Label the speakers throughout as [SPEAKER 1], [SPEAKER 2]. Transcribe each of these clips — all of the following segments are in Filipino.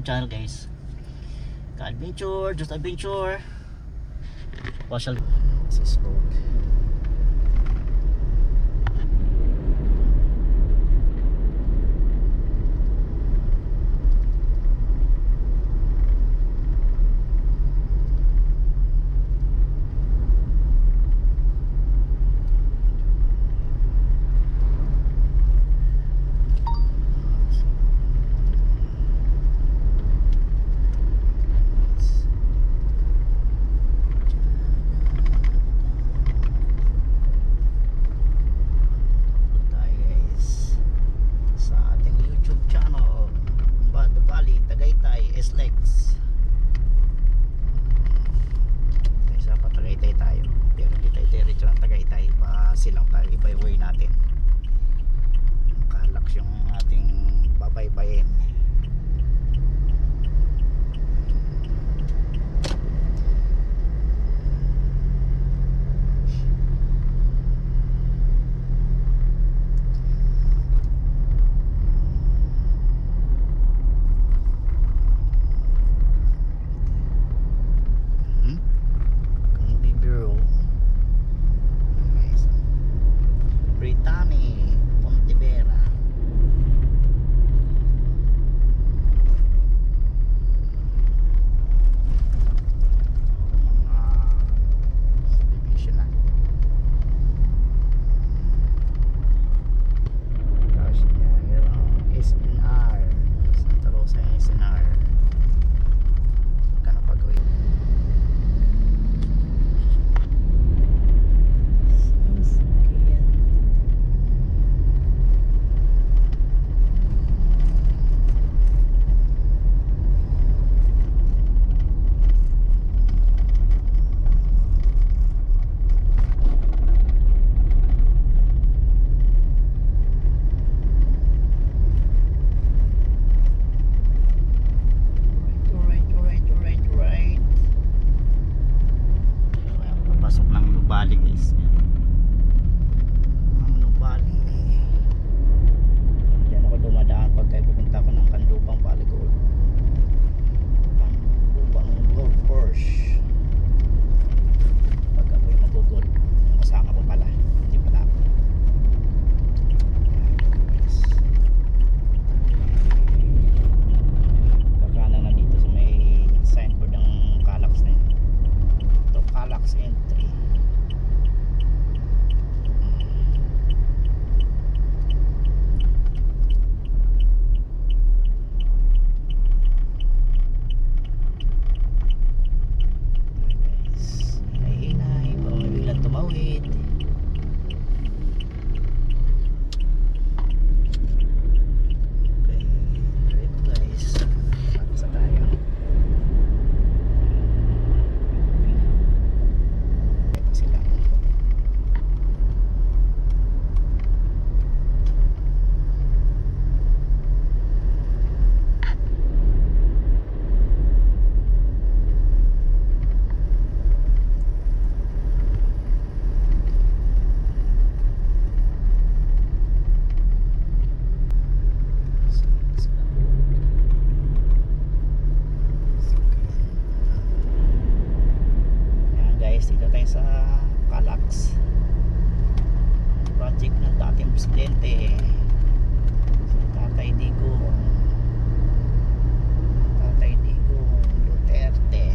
[SPEAKER 1] YouTube channel guys. Ka-adventure, just adventure. Partial. This is road. Silang tayo, iba yung way natin. Kalaks yung ating babaybayin. Brittany, Pontevera. Subdivision na. Tapos yan yung SNR. Santa Rosa yung SNR. Magkano pag-uwi? Nubali guys. Ang Nubali. Diyan ako dumadaan pag kayo pupunta ko ng Kandupang Valley Gold. Kandupang Gold Course. Pag ako yung mag-gold, kasama ko pala. Hindi pala ako. Kakana na dito sa may signboard ng Calax na yun. Ito Calax entry. Tumawid. Okay, great guys. Sa tayo. Sila. Dito tayo sa Calax, project ng dating presidente si Tatay Digong Duterte.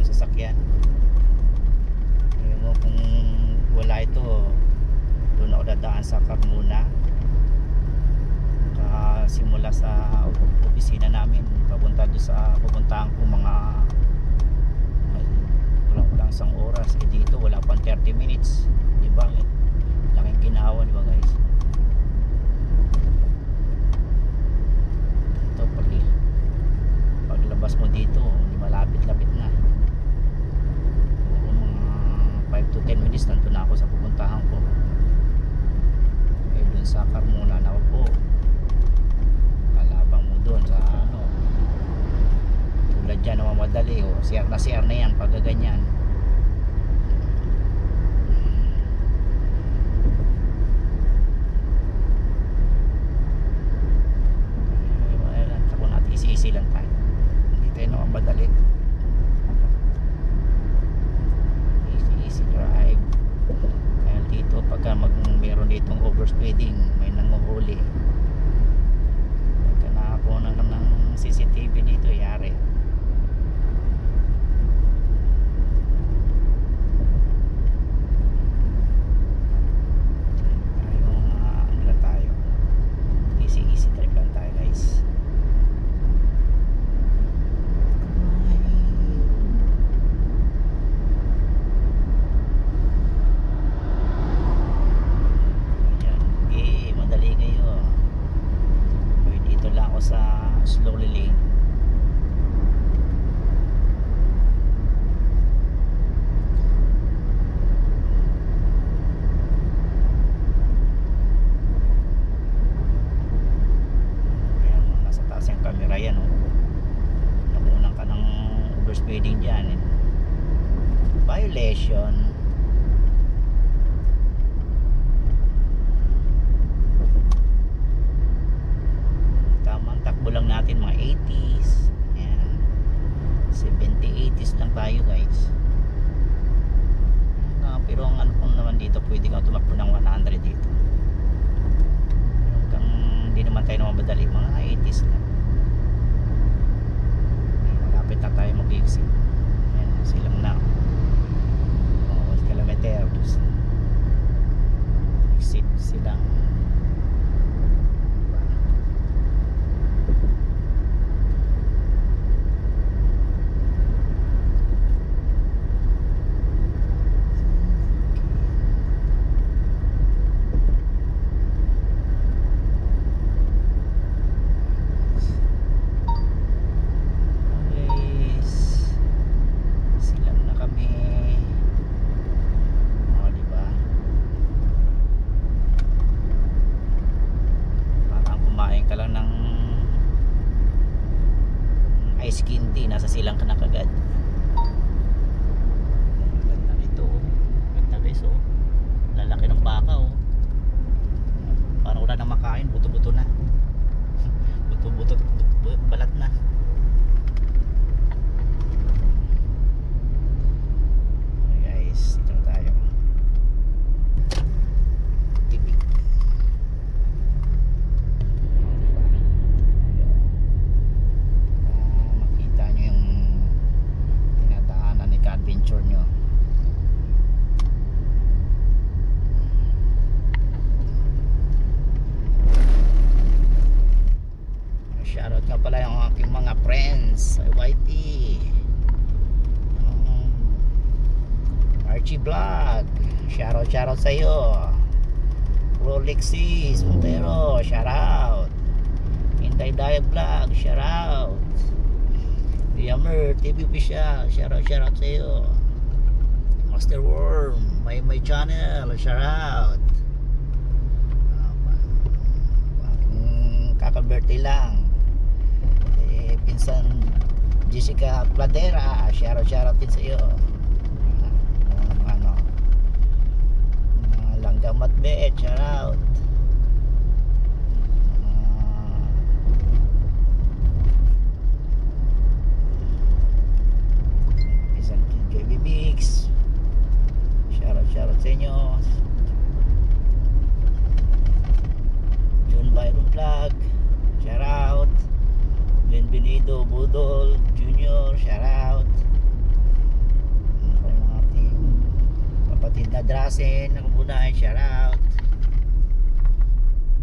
[SPEAKER 1] Sasakyan. Ayun mo, kung wala ito, doon ako dadaan sa Carmona. Simula sa opisina namin papunta doon sa pupuntahan ko mga walang isang oras. Dito wala pang 30 minutes, diba? Laking ginawa, diba guys? Ito paglabas mo dito, malapit-lapit na. 5 to 10 minutes nandun na ako sa pupuntahan ko. Dun sa Carmona na ako po, kalabang mo dun sa
[SPEAKER 2] nagmamadali. O, CR na yan pag ganyan. Ako natin isi-isi lang tayo. Hindi tayo nagmamadali. Easy drive. Kaya dito pagka meron ditong overspeeding, may nanguhuli. Pagka nakakuha ng CCTV dito, yari. Easy drive lang tayo guys. Sa slowly lane. Kaya nasa taas yung camera yan, oh. Nakunan ka ng overspeeding dyan, eh. Violation. Takbo lang natin mga 80s. Ayan. 70, 80s lang tayo guys. Pero ang ano po naman dito, pwede kang tumakbo ng 100 dito. Pero hindi naman tayo mamadali, mga 80s lang. Ayan, malapit na tayo mag-exit. Ayan, silang na 1 kilometer. Exit silang. Ice candy, nasa silang ka na kagad. Ganda nito, ganda guys, oh. Lalaki ng baka, oh. Parang wala na makain, buto-buto na. Buto-buto, balat na. Okay guys, dito na tayo. Tibig. Adventure nyo. Shoutout nga pala yung aking mga friends sa YT, Archie Vlog, shoutout sa iyo. Rolexis Montero, shoutout. Hinday Diet Vlog, shoutout. Yammer TV Official, shoutout sa iyo. Master Worm, my channel, shoutout. Kaka-birthday lang. Pinsan Jessica Pladera, shoutout din sa iyo. Langgam at Bet, shoutout. Mix, shoutout sa inyo. John Byron Vlog, shoutout. Benvenido Budol Junior, shoutout. Ang ating kapatid na Drasen ng Bunay, shoutout.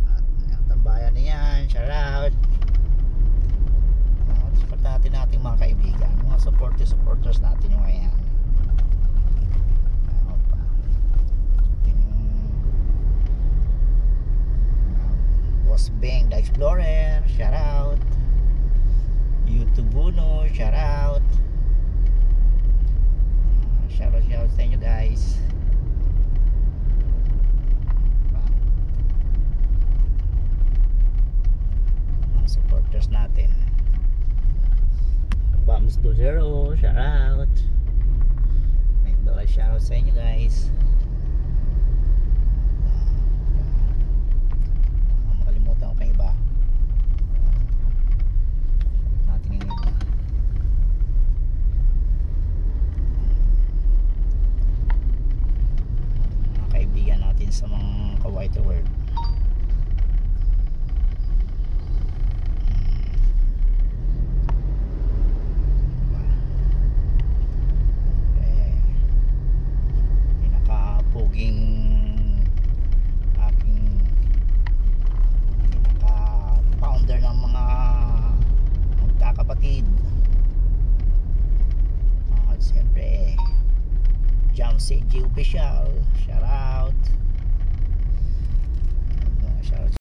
[SPEAKER 2] At ang tambayan niyan, shoutout. Support natin ating mga kaibigan, mga supporters natin yung ayan. Boss Beng the Explorer, shoutout. YouTube Uno, shoutout. Shoutout sa inyo guys. Mga supporters natin. Cruz 20, shout out. May bala shout out sa inyo guys. Makalimutan ko pa yung iba. Natin yung iba. Mga kaibigan natin sa mga ka-white world. Puging aking pinaka-founder ng mga magkakapatid. At siyempre Jam CG Official, shout out.